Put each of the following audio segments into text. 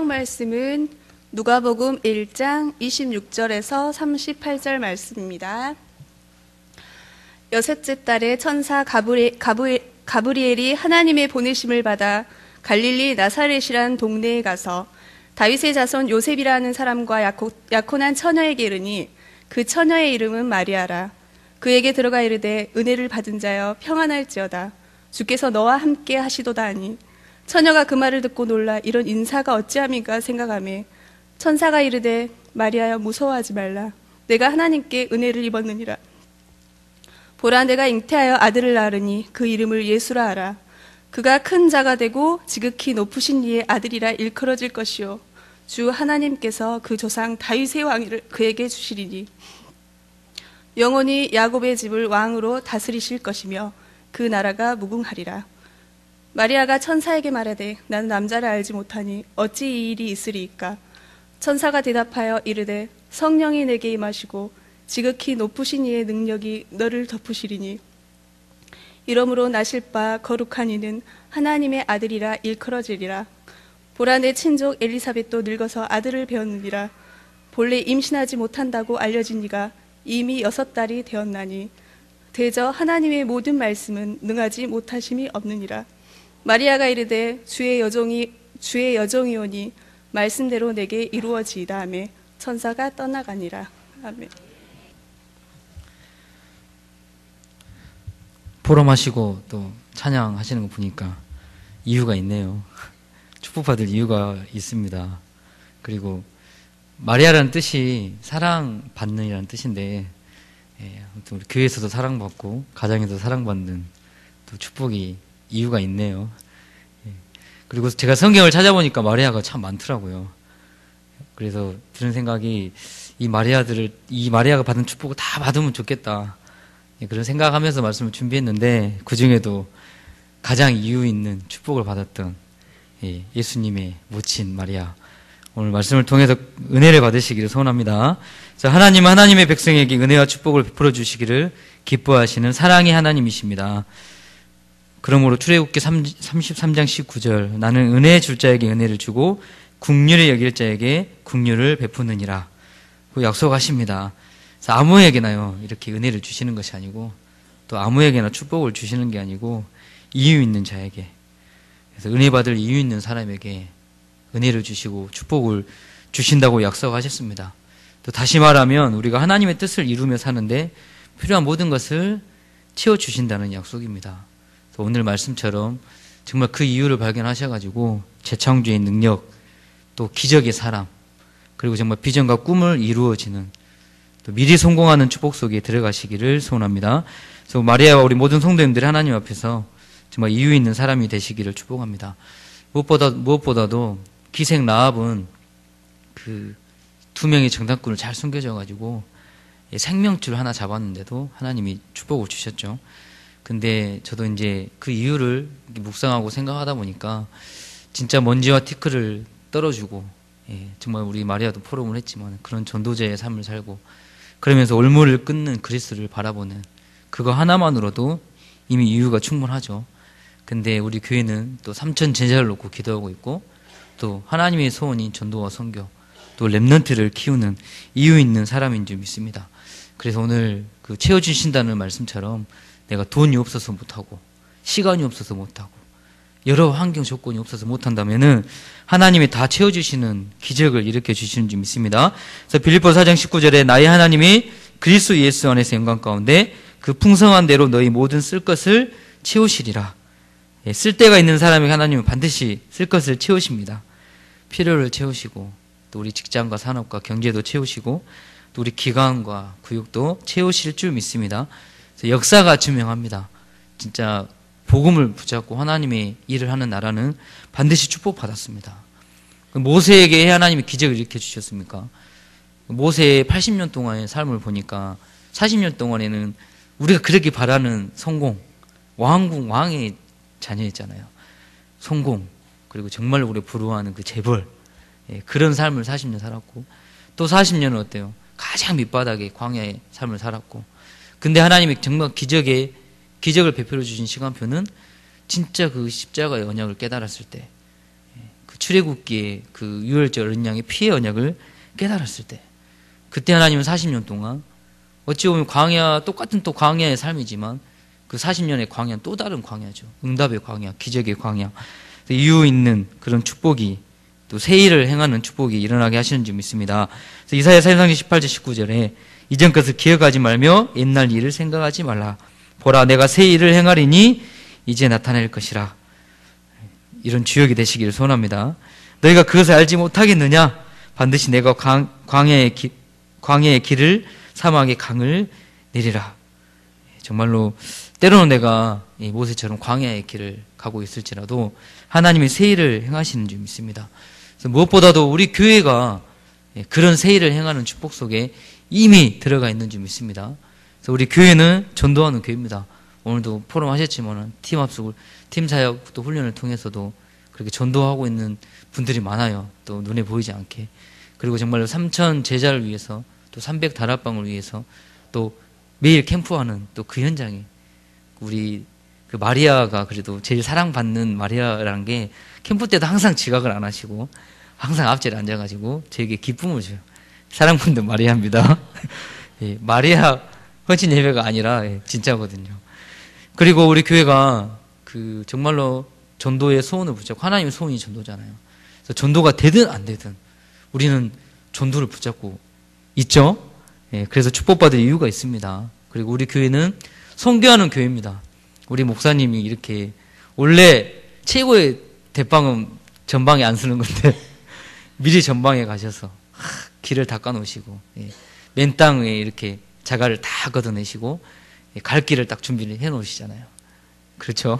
말씀은 누가복음 1장 26절에서 38절 말씀입니다. 여섯째 달에 천사 가브리엘이 하나님의 보내심을 받아 갈릴리 나사렛이란 동네에 가서 다윗의 자손 요셉이라는 사람과 약혼한 처녀에게 이르니 그 처녀의 이름은 마리아라. 그에게 들어가 이르되 은혜를 받은 자여 평안할지어다. 주께서 너와 함께 하시도다 하니 처녀가 그 말을 듣고 놀라 이런 인사가 어찌함인가 생각하며 천사가 이르되 마리아여 무서워하지 말라. 내가 하나님께 은혜를 입었느니라. 보라 내가 잉태하여 아들을 낳으니 그 이름을 예수라 하라. 그가 큰 자가 되고 지극히 높으신 이의 아들이라 일컬어질 것이요 주 하나님께서 그 조상 다윗의 왕위를 그에게 주시리니 영원히 야곱의 집을 왕으로 다스리실 것이며 그 나라가 무궁하리라. 마리아가 천사에게 말하되 나는 남자를 알지 못하니 어찌 이 일이 있으리이까. 천사가 대답하여 이르되 성령이 내게 임하시고 지극히 높으신 이의 능력이 너를 덮으시리니 이러므로 나실 바 거룩한 이는 하나님의 아들이라 일컬어지리라. 보라 내 친족 엘리사벳도 늙어서 아들을 배었느니라. 본래 임신하지 못한다고 알려진 이가 이미 6달이 되었나니 대저 하나님의 모든 말씀은 능하지 못하심이 없느니라. 마리아가 이르되 주의 여종이오니 말씀대로 내게 이루어지이다 하며 천사가 떠나가니라. 아멘. 보람하시고 또 찬양하시는 거 보니까 이유가 있네요. 축복받을 이유가 있습니다. 그리고 마리아라는 뜻이 사랑받는이라는 뜻인데 아무튼 우리 교회에서도 사랑받고 가정에서 사랑받는 또 축복이 이유가 있네요. 그리고 제가 성경을 찾아보니까 마리아가 참 많더라고요. 그래서 드는 생각이 이 마리아가 받은 축복을 다 받으면 좋겠다. 그런 생각하면서 말씀을 준비했는데 그 중에도 가장 이유 있는 축복을 받았던 예수님의 모친 마리아, 오늘 말씀을 통해서 은혜를 받으시기를 소원합니다. 자, 하나님은 하나님의 백성에게 은혜와 축복을 베풀어 주시기를 기뻐하시는 사랑의 하나님이십니다. 그러므로 출애굽기 33장 19절 나는 은혜 줄 자에게 은혜를 주고 긍휼히 여길 자에게 긍휼을 베푸느니라 그 약속하십니다. 그래서 아무에게나요 이렇게 은혜를 주시는 것이 아니고 또 아무에게나 축복을 주시는 게 아니고 이유 있는 자에게, 그래서 은혜 받을 이유 있는 사람에게 은혜를 주시고 축복을 주신다고 약속하셨습니다. 또 다시 말하면 우리가 하나님의 뜻을 이루며 사는데 필요한 모든 것을 채워주신다는 약속입니다. 오늘 말씀처럼 정말 그 이유를 발견하셔가지고 재창조의 능력, 또 기적의 사람, 그리고 정말 비전과 꿈을 이루어지는 또 미리 성공하는 축복 속에 들어가시기를 소원합니다. 그래서 마리아와 우리 모든 성도님들이 하나님 앞에서 정말 이유 있는 사람이 되시기를 축복합니다. 무엇보다도 기생 라합은 그 2명의 정탐꾼을 잘 숨겨져가지고 생명줄 하나 잡았는데도 하나님이 축복을 주셨죠. 근데 저도 이제 그 이유를 묵상하고 생각하다 보니까 진짜 먼지와 티끌을 떨어주고 정말 우리 마리아도 포럼을 했지만 그런 전도자의 삶을 살고 그러면서 올무를 끊는 그리스도를 바라보는 그거 하나만으로도 이미 이유가 충분하죠. 근데 우리 교회는 또 3천 제자를 놓고 기도하고 있고 또 하나님의 소원인 전도와 선교 또 렘넌트를 키우는 이유 있는 사람인 줄 믿습니다. 그래서 오늘 그 채워주신다는 말씀처럼 내가 돈이 없어서 못하고 시간이 없어서 못하고 여러 환경 조건이 없어서 못한다면은 하나님이 다 채워주시는 기적을 일으켜 주시는 줄 믿습니다. 그래서 빌립보 4장 19절에 나의 하나님이 그리스도 예수 안에서 영광 가운데 그 풍성한 대로 너희 모든 쓸 것을 채우시리라. 쓸 데가 있는 사람에게 하나님은 반드시 쓸 것을 채우십니다. 필요를 채우시고 또 우리 직장과 산업과 경제도 채우시고 또 우리 기관과 구역도 채우실 줄 믿습니다. 역사가 증명합니다. 진짜 복음을 붙잡고 하나님의 일을 하는 나라는 반드시 축복받았습니다. 모세에게 하나님이 기적을 일으켜 주셨습니까? 모세의 80년 동안의 삶을 보니까 40년 동안에는 우리가 그렇게 바라는 성공, 왕의 자녀였잖아요. 성공, 그리고 정말 우리가 부러워하는 그 재벌, 그런 삶을 40년 살았고 또 40년은 어때요? 가장 밑바닥의 광야의 삶을 살았고 근데 하나님이 정말 기적을 베풀어 주신 시간표는 진짜 그 십자가의 언약을 깨달았을 때 그 출애굽기의 그 유월절 어린 양의 피의 언약을 깨달았을 때, 그때 하나님은 40년 동안 어찌 보면 광야, 똑같은 또 광야의 삶이지만 그 40년의 광야는 또 다른 광야죠. 응답의 광야, 기적의 광야, 이유 있는 그런 축복이, 또 새 일을 행하는 축복이 일어나게 하시는 줄 믿습니다. 그래서 이사야 43장 18절 19절에 이전 것을 기억하지 말며 옛날 일을 생각하지 말라. 보라, 내가 새 일을 행하리니 이제 나타낼 것이라. 이런 주역이 되시기를 소원합니다. 너희가 그것을 알지 못하겠느냐? 반드시 내가 광야의 길을, 사막의 강을 내리라. 정말로 때로는 내가 모세처럼 광야의 길을 가고 있을지라도 하나님이 새 일을 행하시는 줄 믿습니다. 그래서 무엇보다도 우리 교회가 그런 새 일을 행하는 축복 속에 이미 들어가 있는 줄 믿습니다. 그래서 우리 교회는 전도하는 교회입니다. 오늘도 포럼 하셨지만 팀 합숙을, 팀 사역 또 훈련을 통해서도 그렇게 전도하고 있는 분들이 많아요. 또 눈에 보이지 않게. 그리고 정말로 3,000 제자를 위해서, 또 300 다락방을 위해서, 또 매일 캠프하는 또 그 현장에 우리 그 마리아가 그래도 제일 사랑받는 마리아라는 게 캠프 때도 항상 지각을 안 하시고 항상 앞자리에 앉아가지고 저에게 기쁨을 줘요. 사랑받는 마리아입니다. 예, 마리아 헌신 예배가 아니라 진짜거든요. 그리고 우리 교회가 그 정말로 전도의 소원을 붙잡고, 하나님의 소원이 전도잖아요. 그래서 전도가 되든 안 되든 우리는 전도를 붙잡고 있죠. 예, 그래서 축복받을 이유가 있습니다. 그리고 우리 교회는 선교하는 교회입니다. 우리 목사님이 이렇게, 원래 최고의 대빵은 전방에 안 쓰는 건데 미리 전방에 가셔서 길을 닦아 놓으시고, 맨 땅에 이렇게 자갈을 다 걷어내시고 갈 길을 딱 준비를 해 놓으시잖아요. 그렇죠?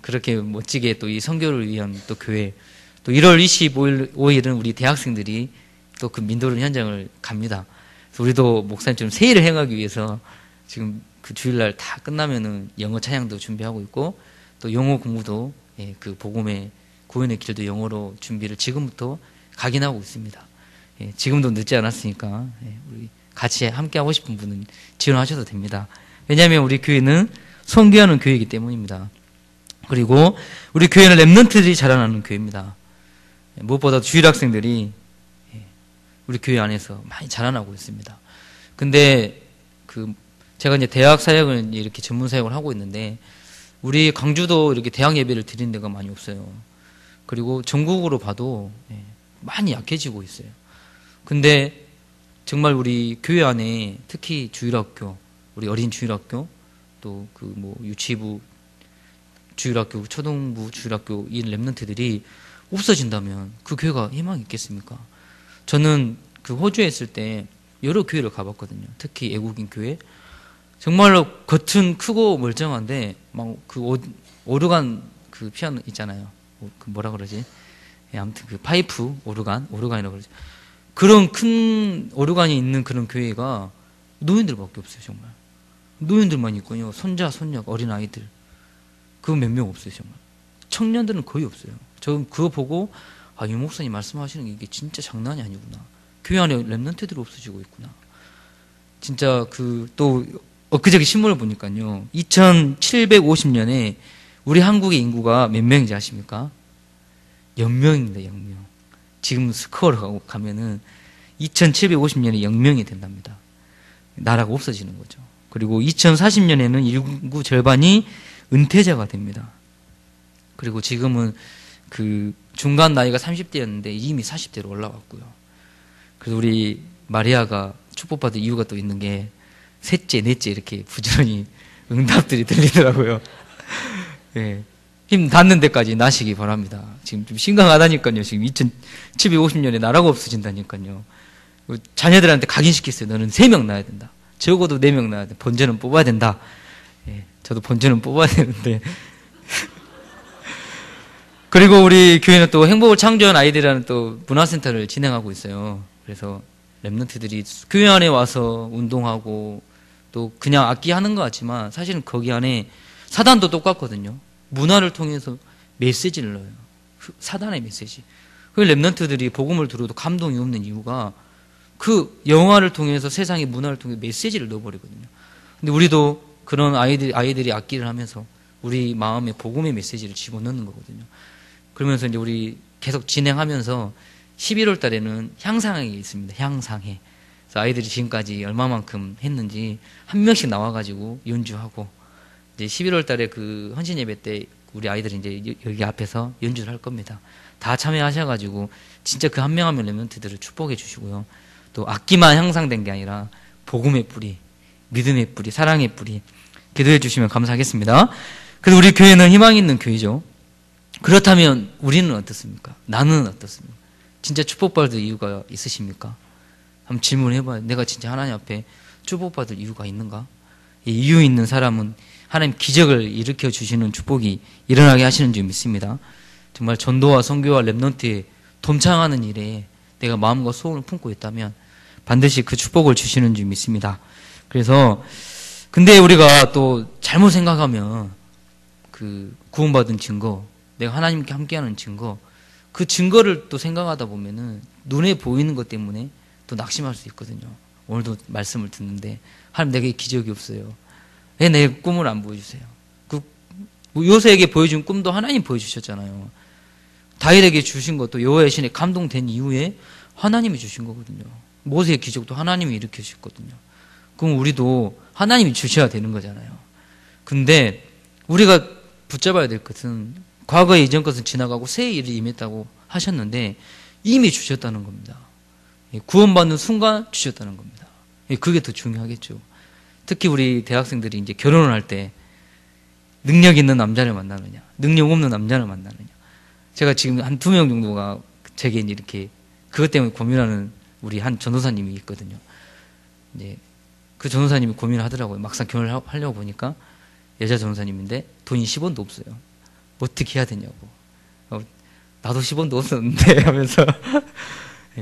그렇게 멋지게 또 이 선교를 위한 또 교회, 또 1월 25일은 우리 대학생들이 또 그 민도른 현장을 갑니다. 그래서 우리도 목사님처럼 새 일을 행하기 위해서 지금 그 주일날 다 끝나면은 영어 찬양도 준비하고 있고, 또 영어 공부도, 그 복음의 구원의 길도 영어로 준비를 지금부터 각인하고 있습니다. 지금도 늦지 않았으니까 우리 같이 함께 하고 싶은 분은 지원하셔도 됩니다. 왜냐하면 우리 교회는 선교하는 교회이기 때문입니다. 그리고 우리 교회는 랩런트들이 자라나는 교회입니다. 무엇보다 주일 학생들이 우리 교회 안에서 많이 자라나고 있습니다. 근데 제가 이제 대학 사역을 이렇게 전문 사역을 하고 있는데, 우리 광주도 이렇게 대학 예배를 드리는 데가 많이 없어요. 그리고 전국으로 봐도 많이 약해지고 있어요. 근데 정말 우리 교회 안에 특히 주일학교, 우리 어린 주일학교, 또 그 뭐 유치부 주일학교, 초등부 주일학교 이 랩런트들이 없어진다면 그 교회가 희망이 있겠습니까? 저는 그 호주에 있을 때 여러 교회를 가봤거든요. 특히 애국인 교회. 정말로 겉은 크고 멀쩡한데 막 그 오르간 그 피아노 있잖아요. 그 뭐라 그러지? 아무튼 그 파이프 오르간이라고 그러죠. 그런 큰 오르간이 있는 그런 교회가 노인들밖에 없어요. 정말 노인들만 있고요. 손자, 손녀, 어린 아이들 그거 몇 명 없어요. 정말 청년들은 거의 없어요. 저 그거 보고 아, 유 목사님 말씀하시는 게 이게 진짜 장난이 아니구나. 교회 안에 랩런트들이 없어지고 있구나. 진짜 또 엊그저께 신문을 보니까요. 2750년에 우리 한국의 인구가 몇 명인지 아십니까? 0명입니다. 0명. 지금 스코어로 가면은 2750년에 0명이 된답니다. 나라가 없어지는 거죠. 그리고 2040년에는 인구 절반이 은퇴자가 됩니다. 그리고 지금은 그 중간 나이가 30대였는데 이미 40대로 올라왔고요. 그래서 우리 마리아가 축복받을 이유가 또 있는 게 셋째, 넷째 이렇게 부지런히 응답들이 들리더라고요. 예. 힘 닿는 데까지 나시기 바랍니다. 지금 좀 심각하다니까요. 지금 2750년에 나라가 없어진다니까요. 자녀들한테 각인시켰어요. 너는 3명 낳아야 된다. 적어도 4명 낳아야 돼. 번제는 뽑아야 된다. 예. 저도 번제는 뽑아야 되는데. 그리고 우리 교회는 또 행복을 창조한 아이들이라는 또 문화센터를 진행하고 있어요. 그래서 랩런트들이 교회 안에 와서 운동하고 또 그냥 악기 하는 것 같지만 사실은 거기 안에 사단도 똑같거든요. 문화를 통해서 메시지를 넣어요. 사단의 메시지. 그 랩런트들이 복음을 들어도 감동이 없는 이유가 그 영화를 통해서 세상의 문화를 통해 메시지를 넣어버리거든요. 근데 우리도 그런 아이들이 악기를 하면서 우리 마음에 복음의 메시지를 집어넣는 거거든요. 그러면서 이제 우리 계속 진행하면서 11월 달에는 향상회가 있습니다. 향상회. 그래서 아이들이 지금까지 얼마만큼 했는지 한 명씩 나와가지고 연주하고 이제 11월 달에 그 헌신 예배 때 우리 아이들이 이제 여기 앞에서 연주를 할 겁니다. 다 참여하셔가지고 진짜 그 한 명 한 명 랩런트들을 축복해 주시고요. 또 악기만 향상된 게 아니라 복음의 뿌리, 믿음의 뿌리, 사랑의 뿌리 기도해 주시면 감사하겠습니다. 그래서 우리 교회는 희망 있는 교회죠. 그렇다면 우리는 어떻습니까? 나는 어떻습니까? 진짜 축복받을 이유가 있으십니까? 한번 질문해봐요. 내가 진짜 하나님 앞에 축복받을 이유가 있는가? 이유 있는 사람은 하나님 기적을 일으켜 주시는 축복이 일어나게 하시는 줄 믿습니다. 정말 전도와 선교와 랩런트에 동참하는 일에 내가 마음과 소원을 품고 있다면 반드시 그 축복을 주시는 줄 믿습니다. 그래서 근데 우리가 또 잘못 생각하면 그 구원받은 증거, 내가 하나님께 함께하는 증거, 그 증거를 또 생각하다 보면은 눈에 보이는 것 때문에 또 낙심할 수 있거든요. 오늘도 말씀을 듣는데 하나님 내게 기적이 없어요. 왜 내 꿈을 안 보여주세요? 그 요새에게 보여준 꿈도 하나님 보여주셨잖아요. 다윗에게 주신 것도 여호와의 신에 감동된 이후에 하나님이 주신 거거든요. 모세의 기적도 하나님이 일으켜 주셨거든요. 그럼 우리도 하나님이 주셔야 되는 거잖아요. 근데 우리가 붙잡아야 될 것은 과거의 이전 것은 지나가고 새 일이 임했다고 하셨는데 이미 주셨다는 겁니다. 구원받는 순간 주셨다는 겁니다. 그게 더 중요하겠죠. 특히 우리 대학생들이 이제 결혼을 할 때 능력 있는 남자를 만나느냐, 능력 없는 남자를 만나느냐. 제가 지금 한 2명 정도가 제게 이렇게 그것 때문에 고민하는 우리 한 전도사님이 있거든요. 이제 그 전도사님이 고민을 하더라고요. 막상 결혼을 하려고 보니까 여자 전도사님인데 돈이 10원도 없어요. 어떻게 해야 되냐고. 나도 10원도 없었는데 하면서.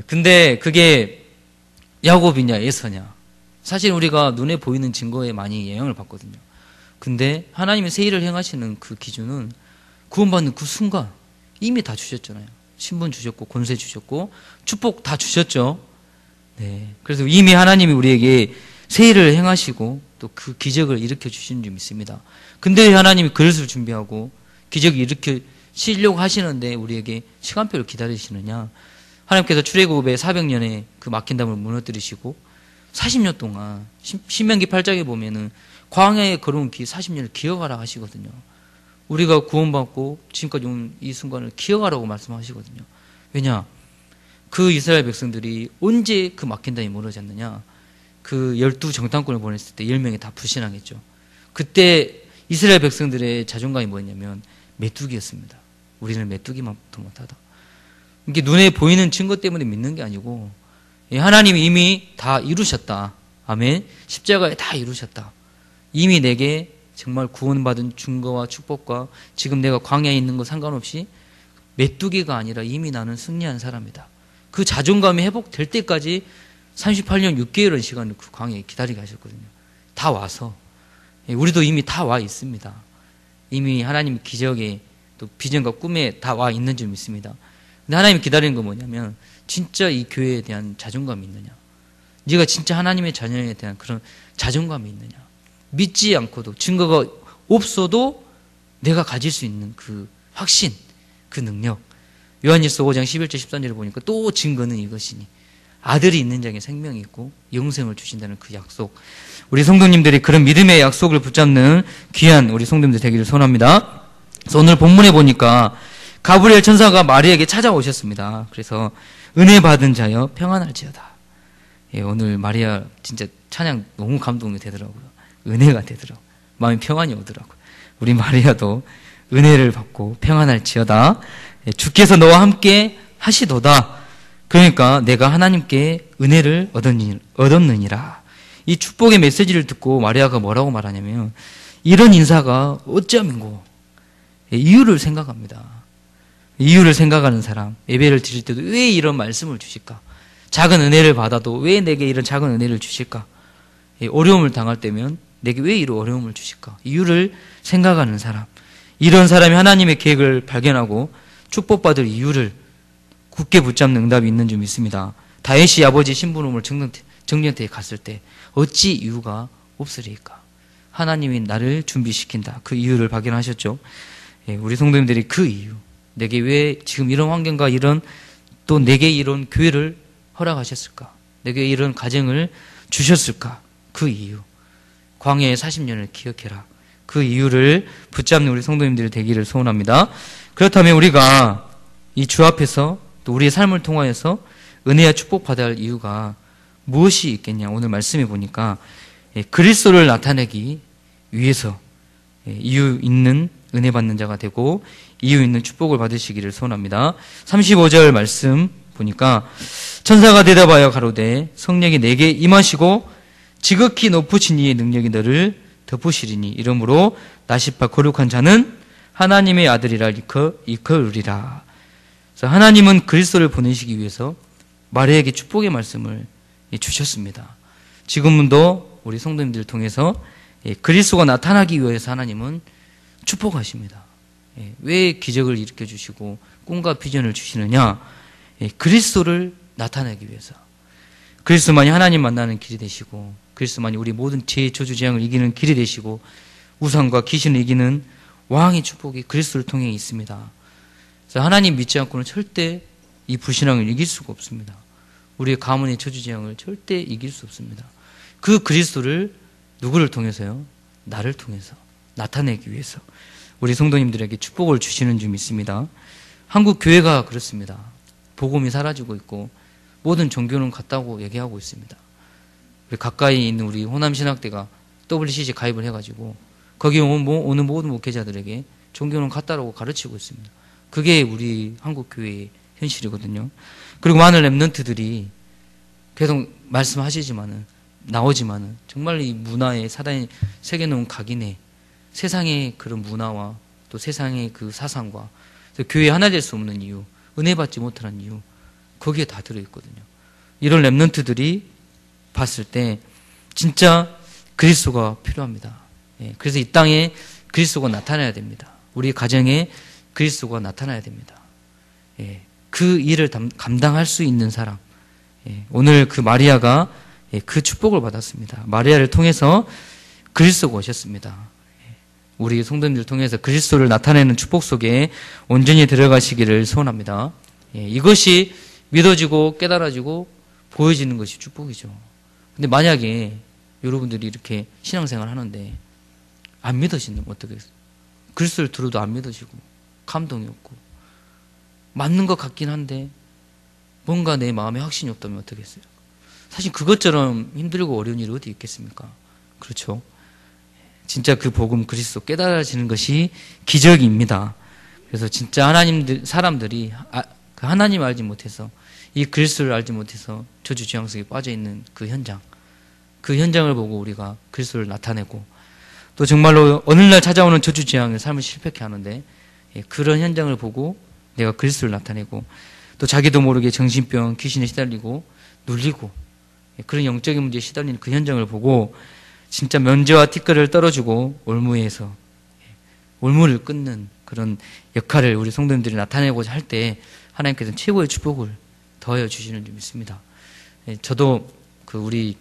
근데 그게 야곱이냐 에서냐. 사실 우리가 눈에 보이는 증거에 많이 영향을 받거든요. 근데 하나님이 새 일을 행하시는 그 기준은 구원받는 그 순간 이미 다 주셨잖아요. 신분 주셨고 권세 주셨고 축복 다 주셨죠. 네. 그래서 이미 하나님이 우리에게 새 일을 행하시고 또 그 기적을 일으켜 주시는 줄 믿습니다. 근데 왜 하나님이 그릇을 준비하고 기적을 일으키시려고 하시는데 우리에게 시간표를 기다리시느냐. 하나님께서 출애굽의 400년에 그 막힌 담을 무너뜨리시고 40년 동안 신명기 8장에 보면은 광야에 걸어온 길 40년을 기억하라 하시거든요. 우리가 구원받고 지금까지 온 이 순간을 기억하라고 말씀하시거든요. 왜냐? 그 이스라엘 백성들이 언제 그 막힌 담이 무너졌느냐? 그 12 정탐꾼을 보냈을 때 10명이 다 불신앙했죠. 그때 이스라엘 백성들의 자존감이 뭐였냐면 메뚜기였습니다. 우리는 메뚜기만도 못하다. 이게 눈에 보이는 증거 때문에 믿는 게 아니고 하나님이 이미 다 이루셨다. 아멘. 십자가에 다 이루셨다. 이미 내게 정말 구원받은 증거와 축복과 지금 내가 광야에 있는 거 상관없이 메뚜기가 아니라 이미 나는 승리한 사람이다. 그 자존감이 회복될 때까지 38년 6개월의 시간을 그 광야에 기다리게 하셨거든요. 다 와서. 우리도 이미 다 와 있습니다. 이미 하나님 기적에 또 비전과 꿈에 다 와 있는 줄 믿습니다. 근데 하나님이 기다리는 건 뭐냐면 진짜 이 교회에 대한 자존감이 있느냐. 네가 진짜 하나님의 자녀에 대한 그런 자존감이 있느냐. 믿지 않고도 증거가 없어도 내가 가질 수 있는 그 확신, 그 능력. 요한일서 5장 11절 13절을 보니까 또 증거는 이것이니 아들이 있는 자에게 생명이 있고 영생을 주신다는 그 약속. 우리 성도님들이 그런 믿음의 약속을 붙잡는 귀한 우리 성도님들 되기를 소원합니다. 그래서 오늘 본문에 보니까 가브리엘 천사가 마리아에게 찾아오셨습니다. 그래서 은혜 받은 자여 평안할지어다. 예, 오늘 마리아 진짜 찬양 너무 감동이 되더라고요. 은혜가 되더라고요. 마음이 평안이 오더라고요. 우리 마리아도 은혜를 받고 평안할지어다. 예, 주께서 너와 함께 하시도다. 그러니까 내가 하나님께 은혜를 얻었느니라. 이 축복의 메시지를 듣고 마리아가 뭐라고 말하냐면 이런 인사가 어쩌면고. 예, 이유를 생각합니다. 이유를 생각하는 사람, 예배를 드릴 때도 왜 이런 말씀을 주실까? 작은 은혜를 받아도 왜 내게 이런 작은 은혜를 주실까? 어려움을 당할 때면 내게 왜 이런 어려움을 주실까? 이유를 생각하는 사람. 이런 사람이 하나님의 계획을 발견하고 축복받을 이유를 굳게 붙잡는 응답이 있는 줄 믿습니다. 다윗이 아버지 신부름을 정령태에 갔을 때 어찌 이유가 없으리까? 하나님이 나를 준비시킨다. 그 이유를 발견하셨죠. 우리 성도님들이 그 이유, 내게 왜 지금 이런 환경과 이런 또 내게 이런 교회를 허락하셨을까? 내게 이런 가정을 주셨을까? 그 이유. 광야의 40년을 기억해라. 그 이유를 붙잡는 우리 성도님들이 되기를 소원합니다. 그렇다면 우리가 이 주 앞에서 또 우리의 삶을 통하여서 은혜와 축복받아야 할 이유가 무엇이 있겠냐? 오늘 말씀해 보니까 그리스도를 나타내기 위해서 이유 있는 은혜 받는 자가 되고 이유 있는 축복을 받으시기를 소원합니다. 35절 말씀 보니까 천사가 대답하여 가로되 성령이 내게 임하시고 지극히 높으신 이의 능력이 너를 덮으시리니 이러므로 나시파 거룩한 자는 하나님의 아들이라 이끌으리라. 그래서 하나님은 그리스도를 보내시기 위해서 마리아에게 축복의 말씀을 주셨습니다. 지금도 우리 성도님들을 통해서 그리스도가 나타나기 위해서 하나님은 축복하십니다. 왜 기적을 일으켜 주시고 꿈과 비전을 주시느냐? 그리스도를 나타내기 위해서. 그리스도만이 하나님 만나는 길이 되시고 그리스도만이 우리 모든 죄, 저주, 재앙을 이기는 길이 되시고 우상과 귀신을 이기는 왕의 축복이 그리스도를 통해 있습니다. 그래서 하나님 믿지 않고는 절대 이 불신앙을 이길 수가 없습니다. 우리의 가문의 저주, 재앙을 절대 이길 수 없습니다. 그 그리스도를 누구를 통해서요? 나를 통해서 나타내기 위해서 우리 성도님들에게 축복을 주시는 줄 믿습니다. 한국 교회가 그렇습니다. 복음이 사라지고 있고 모든 종교는 같다고 얘기하고 있습니다. 우리 가까이 있는 우리 호남신학대가 WCC 가입을 해가지고 거기 오는 모든 목회자들에게 종교는 같다라고 가르치고 있습니다. 그게 우리 한국 교회의 현실이거든요. 그리고 많은 랩런트들이 계속 말씀하시지만은 나오지만은 정말 이 문화에 사단이 새겨놓은 각인에 세상의 그런 문화와 또 세상의 그 사상과 교회 하나 될 수 없는 이유, 은혜 받지 못하는 이유, 거기에 다 들어있거든요. 이런 랩런트들이 봤을 때 진짜 그리스도가 필요합니다. 그래서 이 땅에 그리스도가 나타나야 됩니다. 우리 가정에 그리스도가 나타나야 됩니다. 그 일을 감당할 수 있는 사람. 오늘 그 마리아가 그 축복을 받았습니다. 마리아를 통해서 그리스도가 오셨습니다. 우리 성도님들 통해서 그리스도를 나타내는 축복 속에 온전히 들어가시기를 소원합니다. 이것이 믿어지고 깨달아지고 보여지는 것이 축복이죠. 근데 만약에 여러분들이 이렇게 신앙생활 하는데 안 믿어지면 어떻겠어요? 그리스도를 들어도 안 믿어지고 감동이 없고 맞는 것 같긴 한데 뭔가 내 마음에 확신이 없다면 어떻겠어요? 사실 그것처럼 힘들고 어려운 일이 어디 있겠습니까? 그렇죠? 진짜 그 복음 그리스도 깨달아지는 것이 기적입니다. 그래서 진짜 사람들이 하나님 알지 못해서 이 그리스도를 알지 못해서 저주 재앙 속에 빠져있는 그 현장을 보고 우리가 그리스도를 나타내고 또 정말로 어느 날 찾아오는 저주 재앙을 삶을 실패케 하는데 그런 현장을 보고 내가 그리스도를 나타내고 또 자기도 모르게 정신병, 귀신에 시달리고 눌리고 그런 영적인 문제에 시달리는 그 현장을 보고 진짜 면죄와 티끌을 떨어주고 올무에서 올무를 끊는 그런 역할을 우리 성도님들이 나타내고자 할 때 하나님께서는 최고의 축복을 더하여 주시는 줄 믿습니다. 저도 그 우리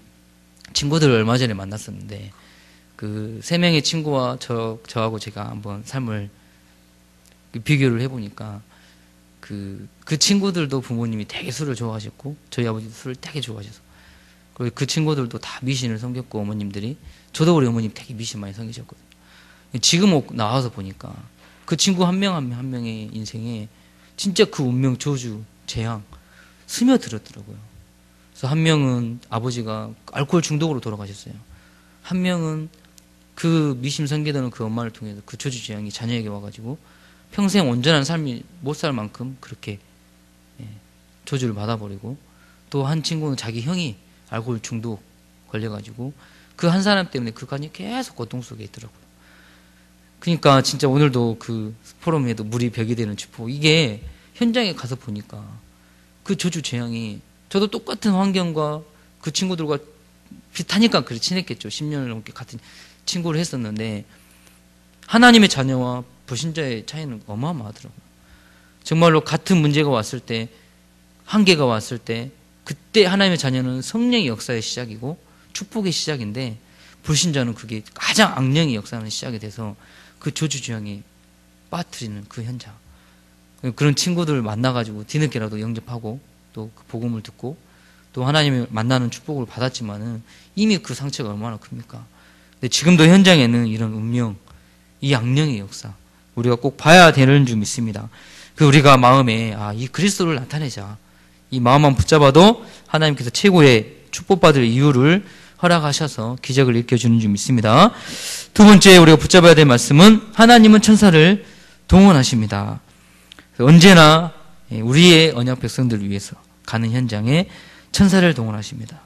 친구들을 얼마 전에 만났었는데 그 3명의 친구와 저하고 제가 한번 삶을 비교를 해보니까 그 친구들도 부모님이 되게 술을 좋아하셨고 저희 아버지도 술을 되게 좋아하셔서 그리고 그 친구들도 다 미신을 섬겼고 어머님들이 저도 우리 어머님 되게 미신 많이 섬기셨거든요. 지금 나와서 보니까 그 친구 한 명 한 명의 인생에 진짜 그 운명, 저주, 재앙 스며들었더라고요. 그래서 한 명은 아버지가 알코올 중독으로 돌아가셨어요. 한 명은 그 미심 섬기던 그 엄마를 통해서 그 저주 재앙이 자녀에게 와가지고 평생 온전한 삶이 못 살 만큼 그렇게 저주를 받아버리고 또 한 친구는 자기 형이 알코올 중독 걸려가지고 그 한 사람 때문에 그 가정이 계속 고통 속에 있더라고요. 그러니까 진짜 오늘도 그 포럼에도 물이 벽이 되는 축복 이게 현장에 가서 보니까 그 저주 재앙이 저도 똑같은 환경과 그 친구들과 비슷하니까 그래 친했겠죠. 10년을 넘게 같은 친구를 했었는데 하나님의 자녀와 불신자의 차이는 어마어마하더라고요. 정말로 같은 문제가 왔을 때 한계가 왔을 때 그때 하나님의 자녀는 성령의 역사의 시작이고 축복의 시작인데 불신자는 그게 가장 악령의 역사하는 시작이 돼서 그 저주 재앙에 빠뜨리는 그 현장 그런 친구들 만나가지고 뒤늦게라도 영접하고 또 그 복음을 듣고 또 하나님을 만나는 축복을 받았지만은 이미 그 상처가 얼마나 큽니까? 근데 지금도 현장에는 이런 운명, 이 악령의 역사 우리가 꼭 봐야 되는 줄 믿습니다. 그 우리가 마음에 이 그리스도를 나타내자. 이 마음만 붙잡아도 하나님께서 최고의 축복받을 이유를 허락하셔서 기적을 일으켜주는 줄 믿습니다. 두 번째 우리가 붙잡아야 될 말씀은 하나님은 천사를 동원하십니다. 언제나 우리의 언약 백성들을 위해서 가는 현장에 천사를 동원하십니다.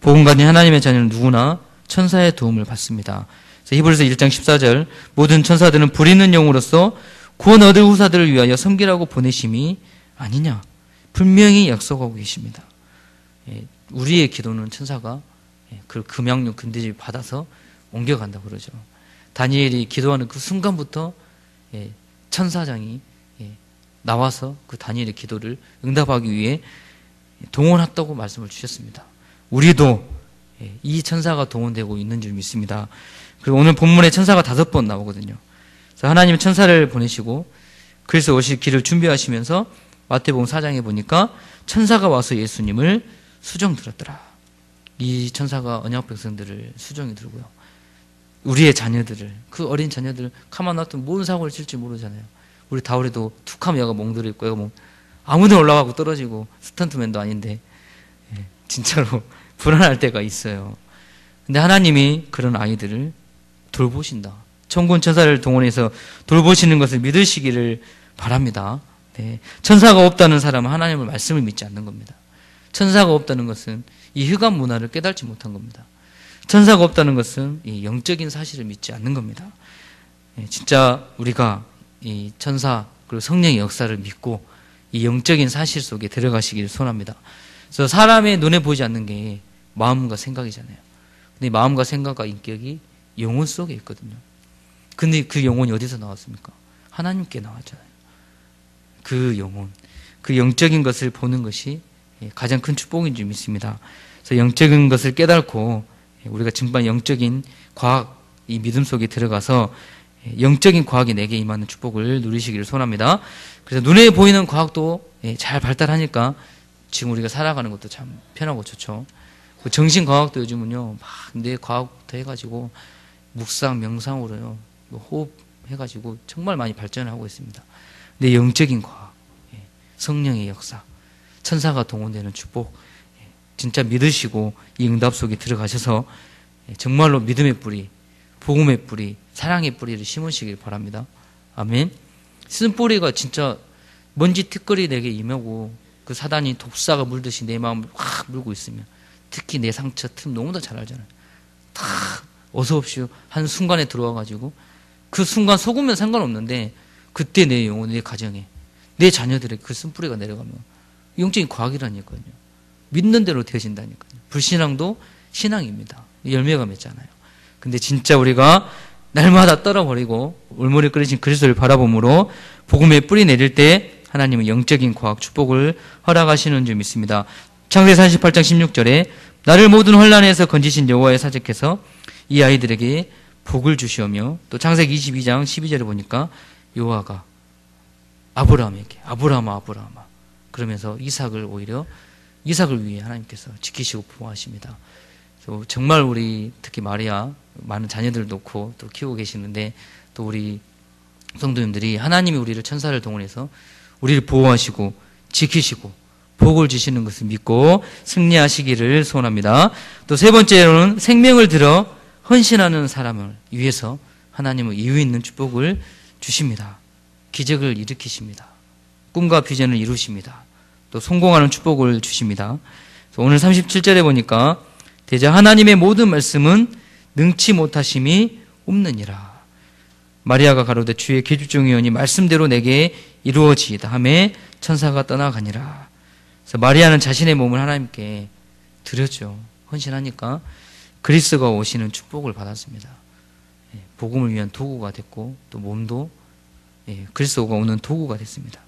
복음 가진 하나님의 자녀는 누구나 천사의 도움을 받습니다. 히브리서 1장 14절 모든 천사들은 불 있는 영으로서 구원 얻을 후사들을 위하여 섬기라고 보내심이 아니냐 분명히 약속하고 계십니다. 우리의 기도는 천사가 그 금양용 근대집 받아서 옮겨간다고 그러죠. 다니엘이 기도하는 그 순간부터 천사장이 나와서 그 다니엘의 기도를 응답하기 위해 동원했다고 말씀을 주셨습니다. 우리도 이 천사가 동원되고 있는 줄 믿습니다. 그리고 오늘 본문에 천사가 5번 나오거든요. 그래서 하나님은 천사를 보내시고 그래서 오실 길을 준비하시면서 마태복음 4장에 보니까 천사가 와서 예수님을 수종 들었더라. 이 천사가 언약 백성들을 수종이 들고요. 우리의 자녀들을 그 어린 자녀들 가만 놔두면 뭔 사고를 칠지 모르잖아요. 우리 다울이도 툭 하면 얘가 멍들어 있고 얘가 아무데 올라가고 떨어지고 스턴트맨도 아닌데 진짜로 불안할 때가 있어요. 근데 하나님이 그런 아이들을 돌보신다. 천군 천사를 동원해서 돌보시는 것을 믿으시기를 바랍니다. 천사가 없다는 사람은 하나님의 말씀을 믿지 않는 겁니다. 천사가 없다는 것은 이 흑암 문화를 깨닫지 못한 겁니다. 천사가 없다는 것은 이 영적인 사실을 믿지 않는 겁니다. 진짜 우리가 이 천사 그리고 성령의 역사를 믿고 이 영적인 사실 속에 들어가시기를 소원합니다. 그래서 사람의 눈에 보이지 않는 게 마음과 생각이잖아요. 근데 마음과 생각과 인격이 영혼 속에 있거든요. 근데 그 영혼이 어디서 나왔습니까? 하나님께 나왔잖아요. 그 영혼, 그 영적인 것을 보는 것이 가장 큰 축복인 줄 믿습니다. 그래서 영적인 것을 깨닫고 우리가 정말 영적인 과학, 이 믿음 속에 들어가서 영적인 과학이 내게 임하는 축복을 누리시기를 소원합니다. 그래서 눈에 보이는 과학도 잘 발달하니까 지금 우리가 살아가는 것도 참 편하고 좋죠. 정신과학도 요즘은요, 막 뇌 과학부터 해가지고 묵상, 명상으로요, 호흡 해가지고 정말 많이 발전하고 있습니다. 근데 영적인 과학, 성령의 역사, 천사가 동원되는 축복, 진짜 믿으시고 이 응답 속에 들어가셔서 정말로 믿음의 뿌리, 복음의 뿌리, 사랑의 뿌리를 심으시길 바랍니다. 아멘. 쓴 뿌리가 진짜 먼지 티끌이 내게 임하고 그 사단이 독사가 물듯이 내 마음을 확 물고 있으면 특히 내 상처 틈 너무나 잘 알잖아요. 다 어서없이 한 순간에 들어와가지고 그 순간 속으면 상관없는데 그때 내 영혼, 내 가정에 내 자녀들의 그 쓴뿌리가 내려가면 영적인 과학이라니까요. 믿는 대로 되어진다니까요. 불신앙도 신앙입니다. 열매가 맺잖아요. 근데 진짜 우리가 날마다 떨어버리고 울물이 끓이신 그리스도를 바라봄으로 복음의 뿌리 내릴 때 하나님은 영적인 과학 축복을 허락하시는 줄 믿습니다. 창세기 48장 16절에 나를 모든 혼란에서 건지신 여호와의 사적해서 이 아이들에게 복을 주시오며 또 창세기 22장 12절에 보니까 여호와가 아브라함에게 아브라함아 그러면서 이삭을 위해 하나님께서 지키시고 보호하십니다. 그래서 정말 우리 특히 마리아 많은 자녀들 놓고 또 키우고 계시는데 또 우리 성도님들이 하나님이 우리를 천사를 동원해서 우리를 보호하시고 지키시고 복을 주시는 것을 믿고 승리하시기를 소원합니다. 또 세 번째로는 생명을 들어 헌신하는 사람을 위해서 하나님은 이유 있는 축복을 주십니다. 기적을 일으키십니다. 꿈과 비전을 이루십니다. 또 성공하는 축복을 주십니다. 오늘 37절에 보니까 대자 하나님의 모든 말씀은 능치 못하심이 없느니라. 마리아가 가로되 주의 계집종이오니 말씀대로 내게 이루어지이다 하매 천사가 떠나가니라. 그래서 마리아는 자신의 몸을 하나님께 드렸죠. 헌신하니까 그리스도가 오시는 축복을 받았습니다. 복음을 위한 도구가 됐고 또 몸도 그리스도가 오는 도구가 됐습니다.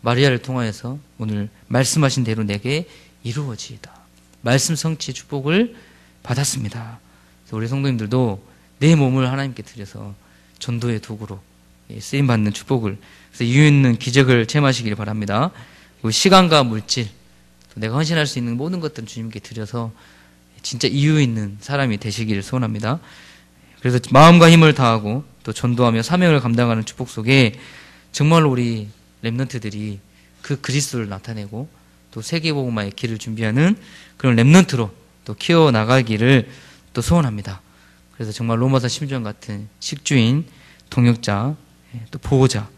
마리아를 통하여서 오늘 말씀하신 대로 내게 이루어지이다. 말씀 성취의 축복을 받았습니다. 그래서 우리 성도님들도 내 몸을 하나님께 드려서 전도의 도구로 쓰임 받는 축복을, 그래서 이유 있는 기적을 체험하시길 바랍니다. 그리고 시간과 물질, 또 내가 헌신할 수 있는 모든 것들을 주님께 드려서 진짜 이유 있는 사람이 되시기를 소원합니다. 그래서 마음과 힘을 다하고 또 전도하며 사명을 감당하는 축복 속에 정말로 우리 렘넌트들이 그 그리스도를 나타내고 또 세계복음화의 길을 준비하는 그런 렘넌트로 또 키워나가기를 또 소원합니다. 그래서 정말 로마서 10장 같은 식주인, 동역자, 또 보호자,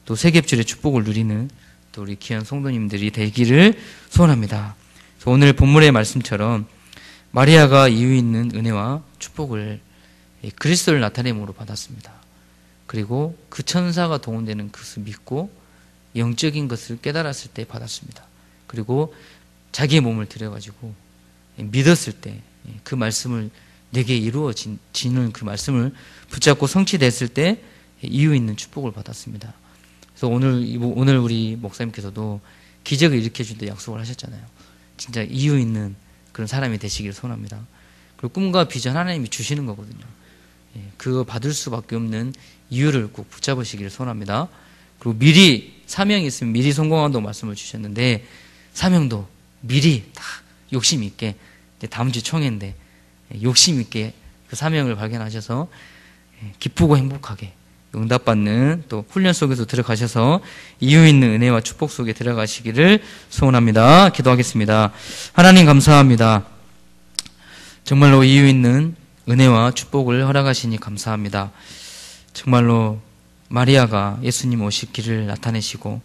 또 세계줄의 축복을 누리는 또 우리 귀한 성도님들이 되기를 소원합니다. 그래서 오늘 본문의 말씀처럼 마리아가 이유 있는 은혜와 축복을 그리스도를 나타냄으로 받았습니다. 그리고 그 천사가 동원되는 것을 믿고 영적인 것을 깨달았을 때 받았습니다. 그리고 자기의 몸을 들여가지고 믿었을 때 그 말씀을 내게 이루어지는 그 말씀을 붙잡고 성취됐을 때 이유 있는 축복을 받았습니다. 그래서 오늘 우리 목사님께서도 기적을 일으켜줄 때 약속을 하셨잖아요. 진짜 이유 있는 그런 사람이 되시기를 소원합니다. 그리고 꿈과 비전 하나님이 주시는 거거든요. 그거 받을 수밖에 없는 이유를 꼭 붙잡으시기를 소원합니다. 그리고 미리 사명이 있으면 미리 성공한다고 말씀을 주셨는데 사명도 미리 다 욕심 있게 다음 주 총회인데 욕심 있게 그 사명을 발견하셔서 기쁘고 행복하게 응답받는 또 훈련 속에서 들어가셔서 이유 있는 은혜와 축복 속에 들어가시기를 소원합니다. 기도하겠습니다. 하나님 감사합니다. 정말로 이유 있는 은혜와 축복을 허락하시니 감사합니다. 정말로 마리아가 예수님 오실 길을 나타내시고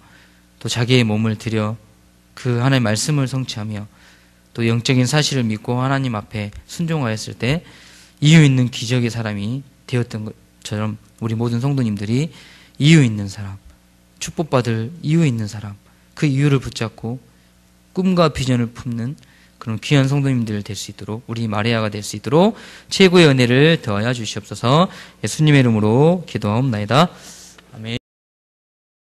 또 자기의 몸을 들여 그 하나님의 말씀을 성취하며 또 영적인 사실을 믿고 하나님 앞에 순종하였을 때 이유 있는 기적의 사람이 되었던 것처럼 우리 모든 성도님들이 이유 있는 사람, 축복받을 이유 있는 사람, 그 이유를 붙잡고 꿈과 비전을 품는 그런 귀한 성도님들 될 수 있도록 우리 마리아가 될 수 있도록 최고의 은혜를 더하여 주시옵소서. 예수님의 이름으로 기도하옵나이다.